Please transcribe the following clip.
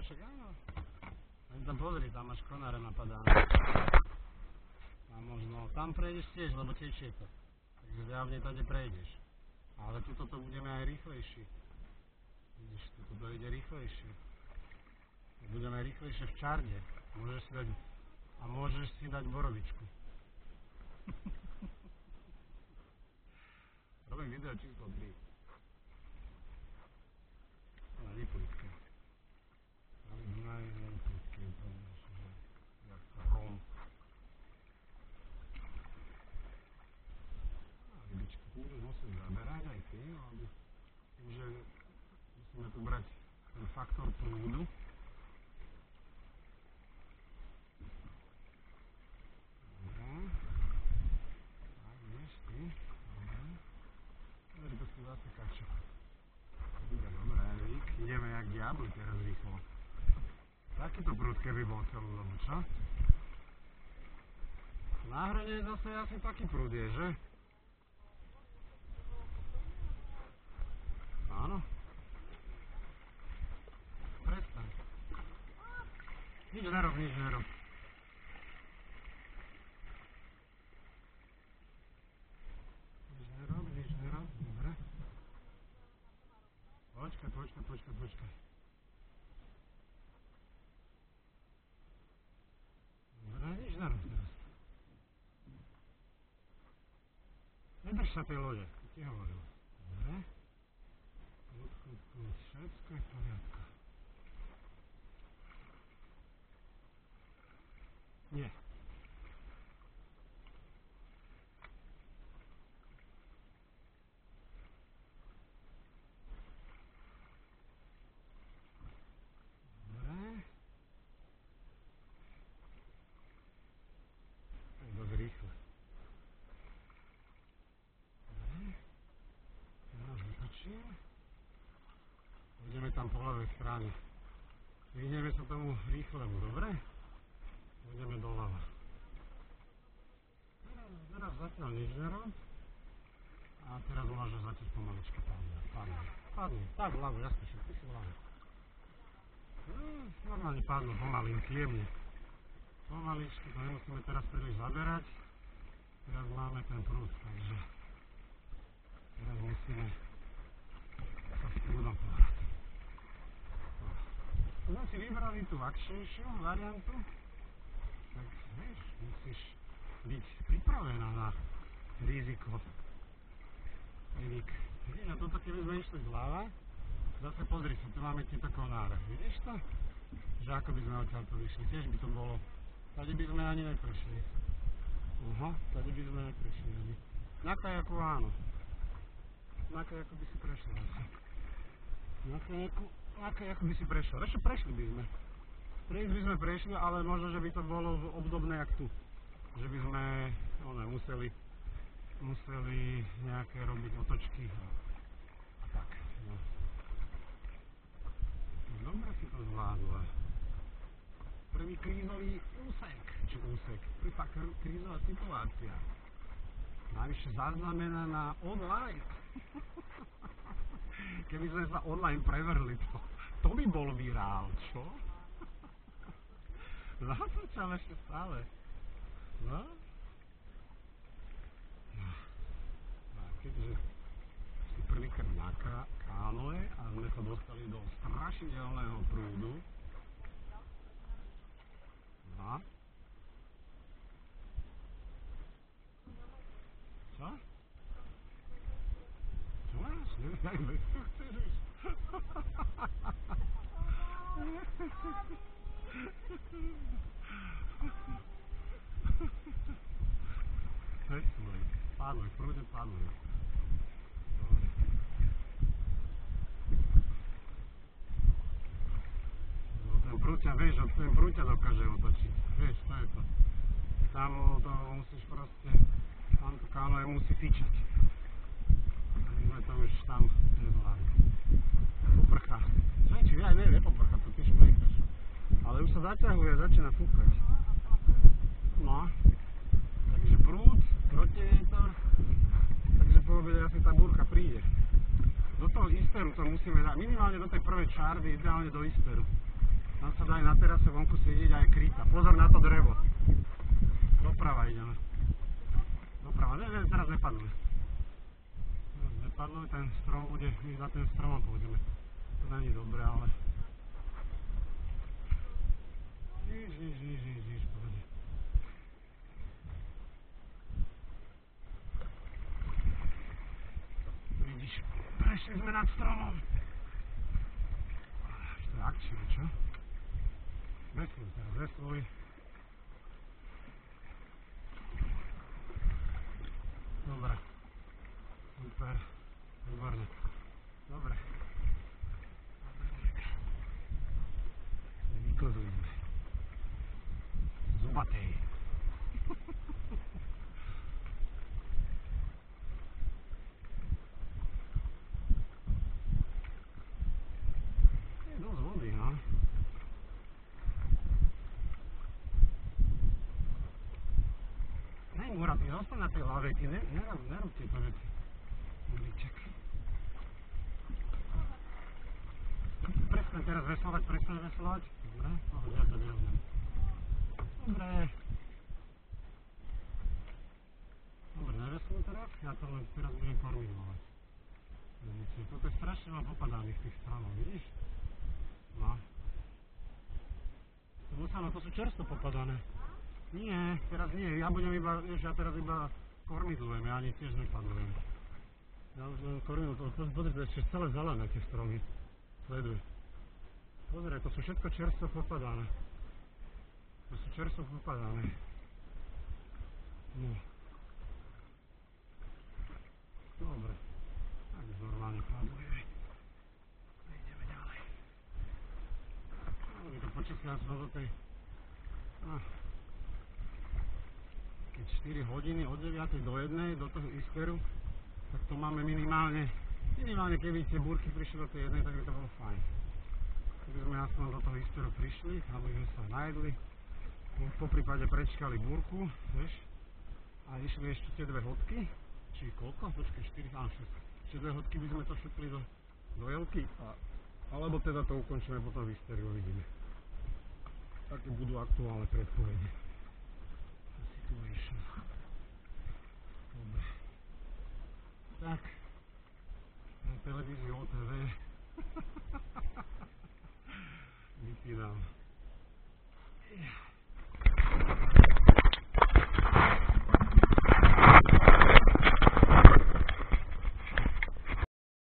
však áno. Len tam pozri, tam máš konáre napadané. A možno tam prejdeš tiež, lebo tečie to. Takže zjavne tady prejdeš. Ale tuto to budeme aj rýchlejšie. Vidíš, tuto to ide rýchlejšie. Budeme rýchlejšie v čarde. Môžeš si dať borovičku. Robím video číslo 3. Ale neplitké. Ale Dunaj je neplitké. Jak Rom. A rybičky tu budeš musieť zaberať aj ty, ale že musíme tu brať ten faktor prúdu. Ideme jak diabli teraz rýchlo. Takýto prúd keby bol celú dobu, čo? Na hrane zase asi taký prúd je, že? Áno. Prestaň. Nič nerob. Nič nerob, dobre. Počkaj. Dobre, nič nerob teraz. Nedrž sa tej lode, to ti hovoril. Dobre. Kľud, všetko je v poriadku. Nie. Ideme tam po ľavej strane. Vyhneme sa tomu rýchlemu, dobre? Ideme doľava. Teraz zatiaľ nič nerob. A teraz môžeš začať pomaličky padnúť. Tak ľavo, jasne, ty si ľavo. Normálne padnú pomalinky, jemne. Pomaličky, to nemusíme teraz príliš zaberať. Teraz máme ten prúd, takže teraz musíme sa s prúdom pohrať. Sme si vybrali tú ľahšejšiu variantu, tak vieš, musíš byť pripravená na riziko. Vidíš, a toto keby sme išli zľava, zase pozri sa, tu máme tieto konáre, vidíš to? Že ako by sme odtiaľto vyšli, tiež by to bolo, tady by sme ani neprešli. Tady by sme neprešli ani. Na kajaku áno. Na kajaku by si prešli asi. Na kajaku by si prešiel. Ešte prešli by sme. Prejsť by sme prešli, ale možno, že by to bolo obdobné jak tu. Že by sme museli nejaké robiť otočky a tak. No. Dobre si to zvládla. Prvý krízový úsek. Prvá krízová situácia. Navyše zaznamenaná online. Keby sme sa online prevrhli, to by bol virál, čo? Zatočam ešte stále. No? A keďže si prvýkrát na kánoe a sme sa dostali do strašidelného prúdu. No? Co? Čo máš? Jak bez to chceš ísť? Hej, svoj. Padluj, v prúde padluj. Dobre. Ten prúd ťa, vieš, ten prúd ťa dokáže otočiť. Vieš, to je to. Tam to musíš proste, tam to kánoe musí fičať. My sme to už tam nezvládli. Poprchá. Či aj nepoprchá, to tiež plejkaš. Ale už sa zaťahuje, začína fúkať. No. Takže prúd, protivietor. Takže po obede asi tá búrka príde. Do toho isteru to musíme dať, minimálne do tej prvej čardy, ideálne do isteru. Tam sa dá aj na terase vonku sedieť aj kryta. Pozor na to drevo. Doprava ideme. Doprava, teraz nepadnú. Teraz nepadnú, ten strom bude, my za ten stromom pôjdeme. To není dobré, ale... Žiž, pohode. Vidíš, prešli sme nad stromom. To je akčné, čo? Vesluj teraz, vesluj. Dobre. Super. Výborne. Dobre. Vykozujeme. Zubatej. Je dosť vody, no. Nej, Múra, ty zostaň na tej lave, ty nerob tieto veci. Múriček. Prestaň teraz veslovať, Dobre, pohode, ja to vyrovnám. Dobre. Dobre, nevesluj teraz, ja to len teraz budem kormigovať. Toto je strašne veľa popadaných tých stromov, vidíš? No. To sú čerstvo popadané. Nie, teraz nie, ja teraz iba kormidlujem, ja ani tiež nepadlujem. Ja už len kormidlujem, pozri, to je ešte celé zelené tie stromy. Sleduj. Pozri, to sú všetko čerstvo popadané. No. Dobre. Tak už normálne padluje. Ideme ďalej. No, to počasie nás do tej... Keď 4 hodiny od 9 do 1 do toho Isteru, tak to máme minimálne keby tie búrky prišli do tej 1, tak by to bolo fajn. Keby sme aspoň do toho Isteru prišli, aby sme sa najedli, po prípade prečkali búrku, vieš, a išli ešte tie 2 hodky, či koľko? Počkej, 4, áno, 6. Čiže 2 hodky by sme to šupli do Jelky, alebo teda to ukončíme potom v Isteri, uvidíme. Také budú aktuálne predpovede. Situation. Dobre. Tak. Na televízii OTV. Vypínam.